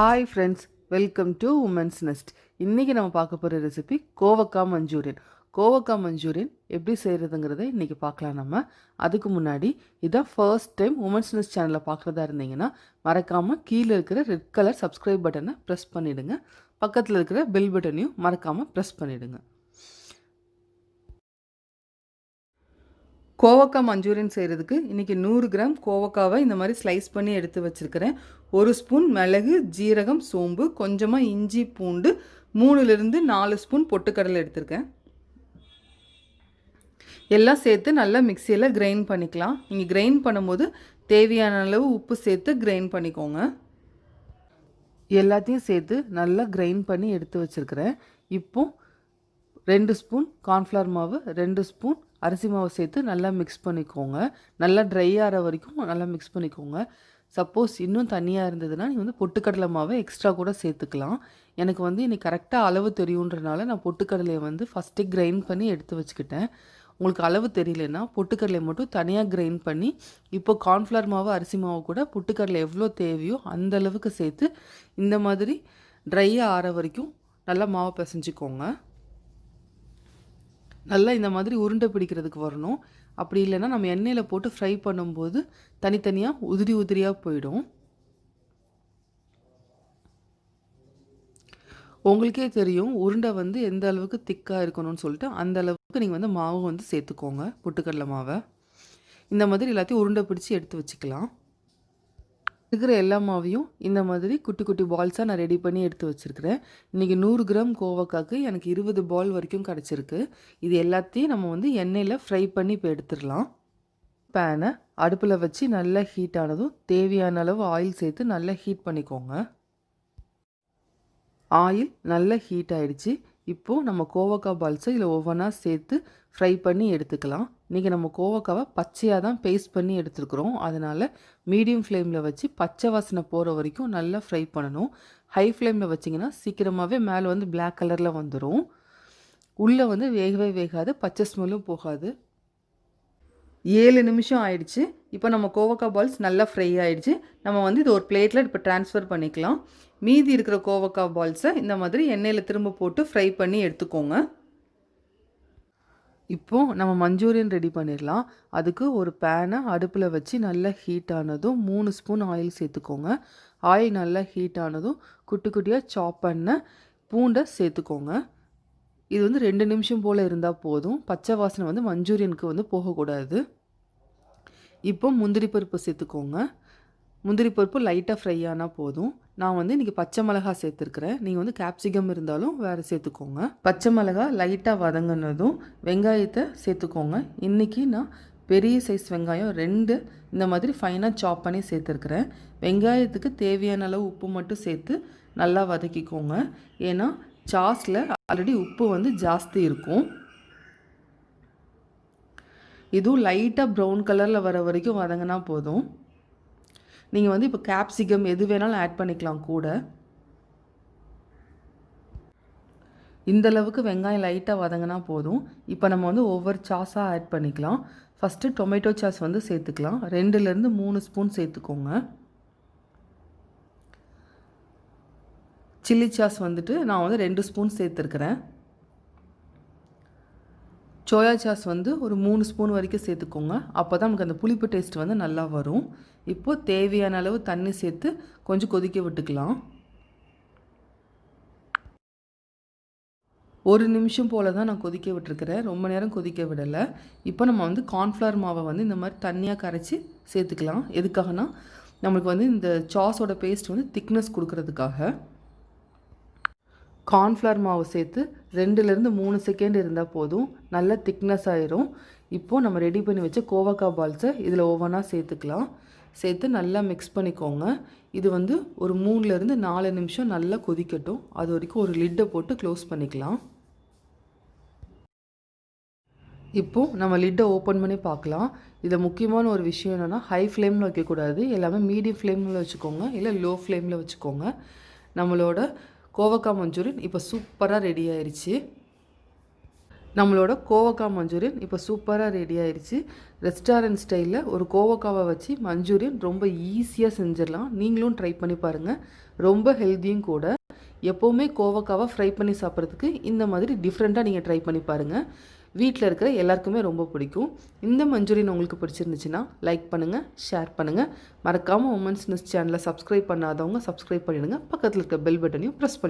Hi friends, welcome to women's nest. இன்றைக்கி நம்ம பார்க்க போகிற ரெசிபி கோவக்காய் மஞ்சூரியன். கோவக்காய் மஞ்சூரியன் எப்படி செய்கிறதுங்கிறத இன்றைக்கி பார்க்கலாம். நம்ம அதுக்கு முன்னாடி இதான் ஃபர்ஸ்ட் டைம் உமன்ஸ் நெஸ்ட் சேனலில் பார்க்குறதா இருந்தீங்கன்னா மறக்காமல் கீழே இருக்கிற ரெட் கலர் சப்ஸ்கிரைப் பட்டனை ப்ரெஸ் பண்ணிவிடுங்க. பக்கத்தில் இருக்கிற பெல் பட்டனையும் மறக்காமல் ப்ரெஸ் பண்ணிவிடுங்க. கோவக்காய் மஞ்சூரியன் செய்கிறதுக்கு இன்றைக்கி 100 கிராம் கோவக்காவை இந்த மாதிரி ஸ்லைஸ் பண்ணி எடுத்து வச்சுருக்கிறேன். 1 ஸ்பூன் மிளகு, ஜீரகம், சோம்பு, கொஞ்சமாக இஞ்சி, பூண்டு, 3லிருந்து 4 ஸ்பூன் பொட்டுக்கடலை எடுத்திருக்கேன். எல்லாம் சேர்த்து நல்லா மிக்சியில் கிரைண்ட் பண்ணிக்கலாம். நீங்கள் கிரைண்ட் பண்ணும்போது தேவையான அளவு உப்பு சேர்த்து கிரைண்ட் பண்ணிக்கோங்க. எல்லாத்தையும் சேர்த்து நல்லா கிரைண்ட் பண்ணி எடுத்து வச்சுருக்கிறேன். இப்போது 2 ஸ்பூன் கார்ன்ஃப்ளவர் மாவு, 2 ஸ்பூன் அரிசி மாவு சேர்த்து நல்லா மிக்ஸ் பண்ணிக்கோங்க. நல்லா ட்ரை ஆகிற வரைக்கும் நல்லா மிக்ஸ் பண்ணிக்கோங்க. சப்போஸ் இன்னும் தண்ணியாக இருந்ததுன்னா நீங்கள் பொட்டுக்கடலை மாவை எக்ஸ்ட்ரா கூட சேர்த்துக்கலாம். எனக்கு இன்றைக்கி கரெக்டாக அளவு தெரியுன்றனால நான் பொட்டுக்கடலையை ஃபஸ்ட்டே கிரைண்ட் பண்ணி எடுத்து வச்சுக்கிட்டேன். உங்களுக்கு அளவு தெரியலன்னா பொட்டுக்கடலையை மட்டும் தனியாக கிரைண்ட் பண்ணி இப்போ கார்ன்ஃப்ளவர் மாவு, அரிசி மாவு கூட பொட்டுக்கடலை எவ்வளோ தேவையோ அந்த அளவுக்கு சேர்த்து இந்த மாதிரி ட்ரையாக ஆற வரைக்கும் நல்லா மாவை பிசைஞ்சிக்கோங்க. நல்லா இந்த மாதிரி உருண்டை பிடிக்கிறதுக்கு வரணும். அப்படி இல்லைன்னா நம்ம எண்ணெயில் போட்டு ஃப்ரை பண்ணும்போது தனித்தனியாக உதிரியாக போயிடும். உங்களுக்கே தெரியும் உருண்டை எந்த அளவுக்கு திக்காக இருக்கணும்னு சொல்லிட்டு அந்த அளவுக்கு நீங்கள் மாவு சேர்த்துக்கோங்க. பொட்டுக்கடலை மாவை இந்த மாதிரி எல்லாத்தையும் உருண்டை பிடிச்சி எடுத்து வச்சுக்கலாம். இருக்கிற எல்லா மாவையும் இந்த மாதிரி குட்டி குட்டி பால்ஸாக நான் ரெடி பண்ணி எடுத்து வச்சுருக்கிறேன். இன்றைக்கி 100 கிராம் கோவக்காய்க்கு எனக்கு 20 பால் வரைக்கும் கிடச்சிருக்கு. இது எல்லாத்தையும் நம்ம எண்ணெயில் ஃப்ரை பண்ணி இப்போ எடுத்துடலாம். பேனை அடுப்பில் வச்சு நல்லா ஹீட் ஆனதும் தேவையான அளவு ஆயில் சேர்த்து நல்லா ஹீட் பண்ணிக்கோங்க. ஆயில் நல்லா ஹீட் ஆகிடுச்சு. இப்போது நம்ம கோவக்காய் பால்ஸை இதில் ஒவ்வொன்றா சேர்த்து ஃப்ரை பண்ணி எடுத்துக்கலாம். இன்றைக்கி நம்ம கோவக்காவை பச்சையாக தான் பேஸ்ட் பண்ணி எடுத்துருக்குறோம். அதனால் மீடியம் ஃப்ளேமில் வச்சு பச்சை வாசனை போகிற வரைக்கும் நல்லா ஃப்ரை பண்ணணும். ஹை ஃப்ளேமில் வச்சிங்கன்னா சீக்கிரமாகவே மேலே பிளாக் கலரில் வந்துடும். உள்ளே வேகவே வேகாது, பச்சை ஸ்மெல்லும் போகாது. 7 நிமிஷம் ஆயிடுச்சு. இப்போ நம்ம கோவக்காய் பால்ஸ் நல்லா ஃப்ரை ஆகிடுச்சு. நம்ம இது ஒரு பிளேட்டில் இப்போ ட்ரான்ஸ்ஃபர் பண்ணிக்கலாம். மீதி இருக்கிற கோவக்காய் பால்ஸை இந்த மாதிரி எண்ணெயில் திரும்ப போட்டு ஃப்ரை பண்ணி எடுத்துக்கோங்க. இப்போது நம்ம மஞ்சூரியன் ரெடி பண்ணிடலாம். அதுக்கு ஒரு பேனை அடுப்பில் வச்சு நல்லா ஹீட் ஆனதும் 3 ஸ்பூன் ஆயில் சேர்த்துக்கோங்க. ஆயில் நல்லா ஹீட் ஆனதும் குட்டி குட்டியாக சாப் பண்ண பூண்டை சேர்த்துக்கோங்க. இது 2 நிமிஷம் போல் இருந்தால் போதும். பச்சை வாசனை மஞ்சூரியனுக்கு போகக்கூடாது. இப்போ முந்திரி பருப்பு சேர்த்துக்கோங்க. முந்திரி பருப்பு லைட்டாக ஃப்ரை ஆனால் போதும். நான் இன்றைக்கி பச்சை மிளகா சேர்த்துருக்குறேன். நீங்கள் கேப்சிகம் இருந்தாலும் வேறு சேர்த்துக்கோங்க. பச்சை மிளகா லைட்டாக வதங்கினதும் வெங்காயத்தை சேர்த்துக்கோங்க. இன்றைக்கி நான் பெரிய சைஸ் வெங்காயம் 2 இந்த மாதிரி ஃபைனாக சாப் பண்ணி சேர்த்துருக்குறேன். வெங்காயத்துக்கு தேவையான அளவு உப்பு மட்டும் சேர்த்து நல்லா வதக்கிக்கோங்க. ஏன்னா சாஸில் ஆல்ரெடி உப்பு ஜாஸ்தி இருக்கும். இதுவும் லைட்டாக ப்ரௌன் கலரில் வர வரைக்கும் வதங்கினா போதும். நீங்கள் இப்போ கேப்சிகம் எது வேணாலும் ஆட் பண்ணிக்கலாம் கூட. இந்தளவுக்கு வெங்காயம் லைட்டாக வதங்கினா போதும். இப்போ நம்ம ஒவ்வொரு சாஸாக ஆட் பண்ணிக்கலாம். ஃபஸ்ட்டு டொமேட்டோ சாஸ் சேர்த்துக்கலாம். 2லேருந்து 3 ஸ்பூன் சேர்த்துக்கோங்க. சில்லி சாஸ் நான் 2 ஸ்பூன் சேர்த்துருக்குறேன். சோயா சாஸ் ஒரு 3 ஸ்பூன் வரைக்கும் சேர்த்துக்கோங்க. அப்போ தான் நமக்கு அந்த புளிப்பு டேஸ்ட் நல்லா வரும். இப்போது தேவையான அளவு தண்ணி சேர்த்து கொஞ்சம் கொதிக்க விட்டுக்கலாம். 1 நிமிஷம் போல் தான் நான் கொதிக்க விட்டுருக்கிறேன். ரொம்ப நேரம் கொதிக்க விடலை. இப்போ நம்ம கார்ன்ஃப்ளவர் மாவை இந்த மாதிரி தண்ணியாக கரைச்சி சேர்த்துக்கலாம். எதுக்காகனா நம்மளுக்கு இந்த சாஸோட பேஸ்ட் திக்னஸ் கொடுக்கறதுக்காக. கார்ன்ஃப்ளவர் மாவு சேர்த்து 2லேருந்து 3 செகண்ட் இருந்தால் போதும். நல்ல திக்னஸ் ஆயிரும். இப்போது நம்ம ரெடி பண்ணி வச்ச கோவக்காய் பால்ஸை இதில் ஒவ்வொன்றா சேர்த்துக்கலாம். சேர்த்து நல்லா மிக்ஸ் பண்ணிக்கோங்க. இது ஒரு 3லேருந்து 4 நிமிஷம் நல்லா கொதிக்கட்டும். அது வரைக்கும் ஒரு லிட்டை போட்டு க்ளோஸ் பண்ணிக்கலாம். இப்போது நம்ம லிட்டை ஓப்பன் பண்ணி பார்க்கலாம். இதில் முக்கியமான ஒரு விஷயம் என்னென்னா ஹை ஃப்ளேமில் வைக்கக்கூடாது. எல்லாமே மீடியம் ஃப்ளேமில் வச்சுக்கோங்க, இல்லை லோ ஃப்ளேமில் வச்சுக்கோங்க. நம்மளோட கோவக்காய் மஞ்சூரியன் இப்போ சூப்பராக ரெடி ஆயிடுச்சு. நம்மளோட கோவக்காய் மஞ்சூரியன் இப்போ சூப்பராக ரெடி ஆயிடுச்சு. ரெஸ்டாரண்ட் ஸ்டைலில் ஒரு கோவக்காவை வச்சு மஞ்சூரியன் ரொம்ப ஈஸியாக செஞ்சிடலாம். நீங்களும் ட்ரை பண்ணி பாருங்கள். ரொம்ப ஹெல்த்தியும் கூட. எப்போவுமே கோவக்காவை ஃப்ரை பண்ணி சாப்பிட்றதுக்கு இந்த மாதிரி டிஃப்ரெண்ட்டாக நீங்கள் ட்ரை பண்ணி பாருங்கள். வீட்டில் இருக்கிற எல்லாருக்குமே ரொம்ப பிடிக்கும். இந்த மஞ்சூரியன் உங்களுக்கு பிடிச்சிருந்துச்சுன்னா லைக் பண்ணுங்கள், ஷேர் பண்ணுங்கள். மறக்காமல் உமன்ஸ் நியூஸ் சேனலை சப்ஸ்கிரைப் பண்ணாதவங்க சப்ஸ்கிரைப் பண்ணிடுங்க. பக்கத்தில் இருக்க பெல் பட்டனையும் ப்ரெஸ் பண்ணி